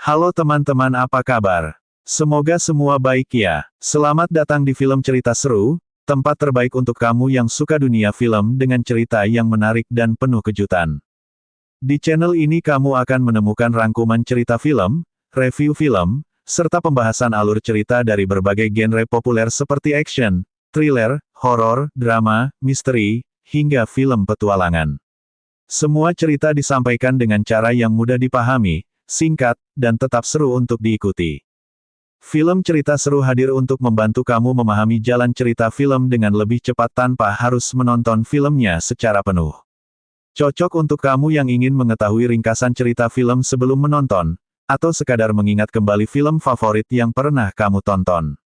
Halo teman-teman, apa kabar? Semoga semua baik ya. Selamat datang di film cerita seru, tempat terbaik untuk kamu yang suka dunia film dengan cerita yang menarik dan penuh kejutan. Di channel ini kamu akan menemukan rangkuman cerita film, review film, serta pembahasan alur cerita dari berbagai genre populer seperti action, thriller, horor, drama, misteri, hingga film petualangan. Semua cerita disampaikan dengan cara yang mudah dipahami, singkat, dan tetap seru untuk diikuti. Film cerita seru hadir untuk membantu kamu memahami jalan cerita film dengan lebih cepat tanpa harus menonton filmnya secara penuh. Cocok untuk kamu yang ingin mengetahui ringkasan cerita film sebelum menonton, atau sekadar mengingat kembali film favorit yang pernah kamu tonton.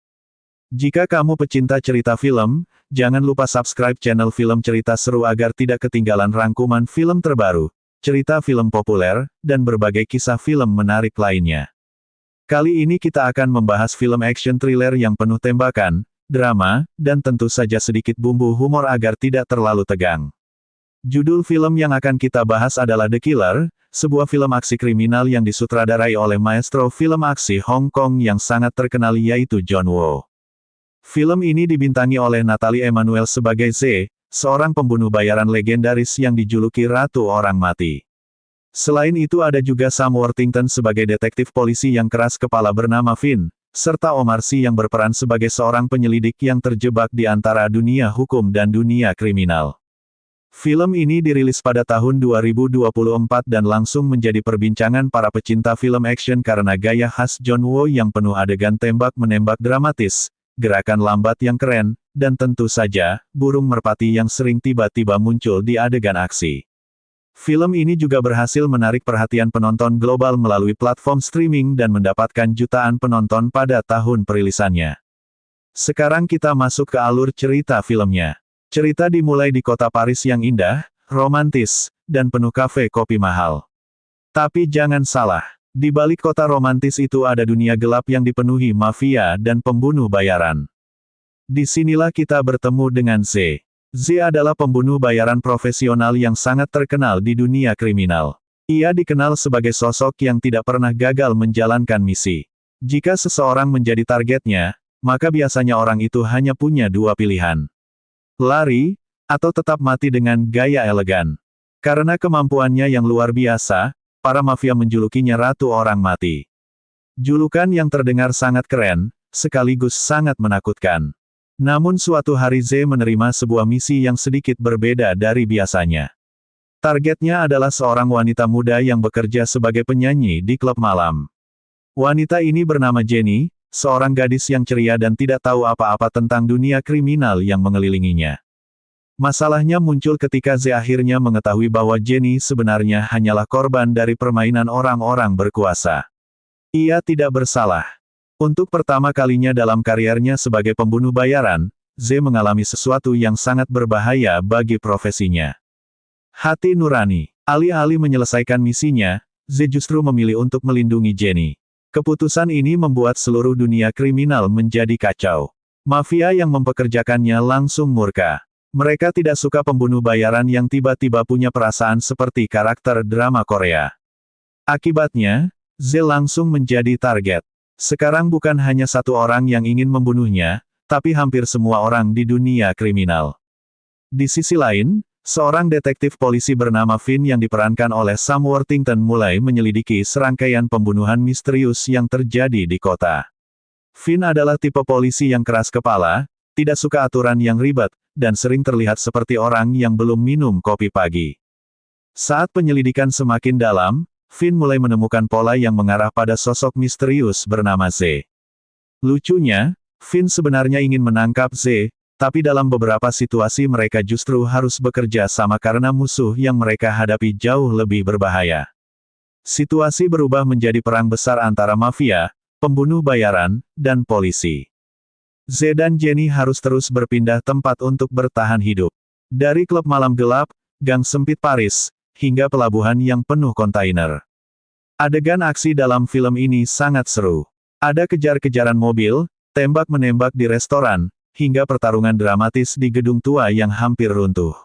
Jika kamu pecinta cerita film, jangan lupa subscribe channel film cerita seru agar tidak ketinggalan rangkuman film terbaru, cerita film populer, dan berbagai kisah film menarik lainnya. Kali ini kita akan membahas film action thriller yang penuh tembakan, drama, dan tentu saja sedikit bumbu humor agar tidak terlalu tegang. Judul film yang akan kita bahas adalah The Killer, sebuah film aksi kriminal yang disutradarai oleh maestro film aksi Hong Kong yang sangat terkenal yaitu John Woo. Film ini dibintangi oleh Natalie Emmanuel sebagai Z, seorang pembunuh bayaran legendaris yang dijuluki Ratu Orang Mati. Selain itu ada juga Sam Worthington sebagai detektif polisi yang keras kepala bernama Finn, serta Omar Sy yang berperan sebagai seorang penyelidik yang terjebak di antara dunia hukum dan dunia kriminal. Film ini dirilis pada tahun 2024 dan langsung menjadi perbincangan para pecinta film action karena gaya khas John Woo yang penuh adegan tembak-menembak dramatis, gerakan lambat yang keren, dan tentu saja, burung merpati yang sering tiba-tiba muncul di adegan aksi. Film ini juga berhasil menarik perhatian penonton global melalui platform streaming dan mendapatkan jutaan penonton pada tahun perilisannya. Sekarang kita masuk ke alur cerita filmnya. Cerita dimulai di kota Paris yang indah, romantis, dan penuh kafe kopi mahal. Tapi jangan salah. Di balik kota romantis itu ada dunia gelap yang dipenuhi mafia dan pembunuh bayaran. Disinilah kita bertemu dengan Z. Z adalah pembunuh bayaran profesional yang sangat terkenal di dunia kriminal. Ia dikenal sebagai sosok yang tidak pernah gagal menjalankan misi. Jika seseorang menjadi targetnya, maka biasanya orang itu hanya punya dua pilihan. Lari, atau tetap mati dengan gaya elegan. Karena kemampuannya yang luar biasa, para mafia menjulukinya Ratu Orang Mati. Julukan yang terdengar sangat keren, sekaligus sangat menakutkan. Namun suatu hari Z menerima sebuah misi yang sedikit berbeda dari biasanya. Targetnya adalah seorang wanita muda yang bekerja sebagai penyanyi di klub malam. Wanita ini bernama Jenny, seorang gadis yang ceria dan tidak tahu apa-apa tentang dunia kriminal yang mengelilinginya. Masalahnya muncul ketika Z akhirnya mengetahui bahwa Jenny sebenarnya hanyalah korban dari permainan orang-orang berkuasa. Ia tidak bersalah. Untuk pertama kalinya dalam kariernya sebagai pembunuh bayaran, Z mengalami sesuatu yang sangat berbahaya bagi profesinya. Hati nurani. Alih-alih menyelesaikan misinya, Z justru memilih untuk melindungi Jenny. Keputusan ini membuat seluruh dunia kriminal menjadi kacau. Mafia yang mempekerjakannya langsung murka. Mereka tidak suka pembunuh bayaran yang tiba-tiba punya perasaan seperti karakter drama Korea. Akibatnya, Z langsung menjadi target. Sekarang bukan hanya satu orang yang ingin membunuhnya, tapi hampir semua orang di dunia kriminal. Di sisi lain, seorang detektif polisi bernama Finn yang diperankan oleh Sam Worthington mulai menyelidiki serangkaian pembunuhan misterius yang terjadi di kota. Finn adalah tipe polisi yang keras kepala, tidak suka aturan yang ribet, dan sering terlihat seperti orang yang belum minum kopi pagi. Saat penyelidikan semakin dalam, Finn mulai menemukan pola yang mengarah pada sosok misterius bernama Z. Lucunya, Finn sebenarnya ingin menangkap Z, tapi dalam beberapa situasi mereka justru harus bekerja sama karena musuh yang mereka hadapi jauh lebih berbahaya. Situasi berubah menjadi perang besar antara mafia, pembunuh bayaran, dan polisi. Z dan Jenny harus terus berpindah tempat untuk bertahan hidup. Dari klub malam gelap, gang sempit Paris, hingga pelabuhan yang penuh kontainer. Adegan aksi dalam film ini sangat seru. Ada kejar-kejaran mobil, tembak-menembak di restoran, hingga pertarungan dramatis di gedung tua yang hampir runtuh.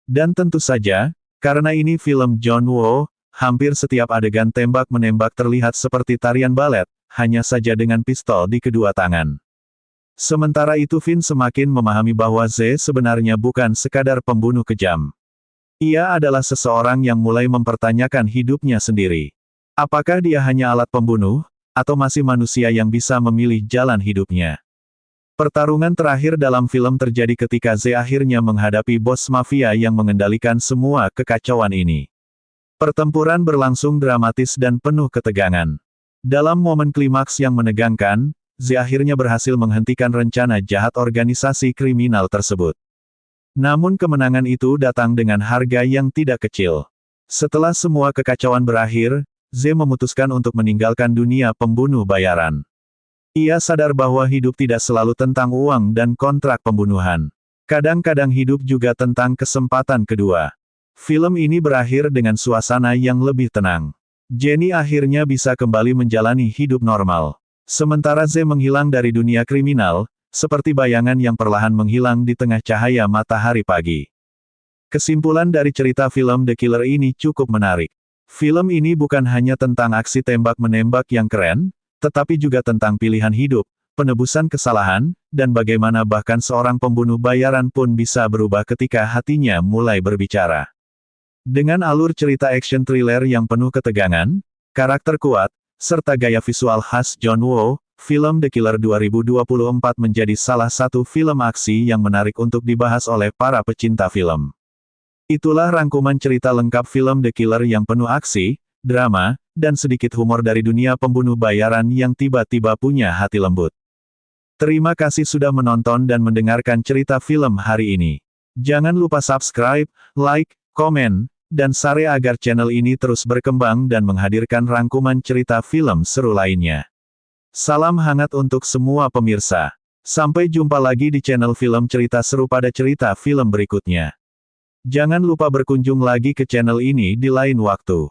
Dan tentu saja, karena ini film John Woo, hampir setiap adegan tembak-menembak terlihat seperti tarian balet, hanya saja dengan pistol di kedua tangan. Sementara itu Vin semakin memahami bahwa Z sebenarnya bukan sekadar pembunuh kejam. Ia adalah seseorang yang mulai mempertanyakan hidupnya sendiri. Apakah dia hanya alat pembunuh, atau masih manusia yang bisa memilih jalan hidupnya? Pertarungan terakhir dalam film terjadi ketika Z akhirnya menghadapi bos mafia yang mengendalikan semua kekacauan ini. Pertempuran berlangsung dramatis dan penuh ketegangan. Dalam momen klimaks yang menegangkan, Z akhirnya berhasil menghentikan rencana jahat organisasi kriminal tersebut. Namun kemenangan itu datang dengan harga yang tidak kecil. Setelah semua kekacauan berakhir, Z memutuskan untuk meninggalkan dunia pembunuh bayaran. Ia sadar bahwa hidup tidak selalu tentang uang dan kontrak pembunuhan. Kadang-kadang hidup juga tentang kesempatan kedua. Film ini berakhir dengan suasana yang lebih tenang. Jenny akhirnya bisa kembali menjalani hidup normal. Sementara Z menghilang dari dunia kriminal, seperti bayangan yang perlahan menghilang di tengah cahaya matahari pagi. Kesimpulan dari cerita film The Killer ini cukup menarik. Film ini bukan hanya tentang aksi tembak-menembak yang keren, tetapi juga tentang pilihan hidup, penebusan kesalahan, dan bagaimana bahkan seorang pembunuh bayaran pun bisa berubah ketika hatinya mulai berbicara. Dengan alur cerita action thriller yang penuh ketegangan, karakter kuat, serta gaya visual khas John Woo, film The Killer 2024 menjadi salah satu film aksi yang menarik untuk dibahas oleh para pecinta film. Itulah rangkuman cerita lengkap film The Killer yang penuh aksi, drama, dan sedikit humor dari dunia pembunuh bayaran yang tiba-tiba punya hati lembut. Terima kasih sudah menonton dan mendengarkan cerita film hari ini. Jangan lupa subscribe, like, komen, dan share agar channel ini terus berkembang dan menghadirkan rangkuman cerita film seru lainnya. Salam hangat untuk semua pemirsa. Sampai jumpa lagi di channel film cerita seru pada cerita film berikutnya. Jangan lupa berkunjung lagi ke channel ini di lain waktu.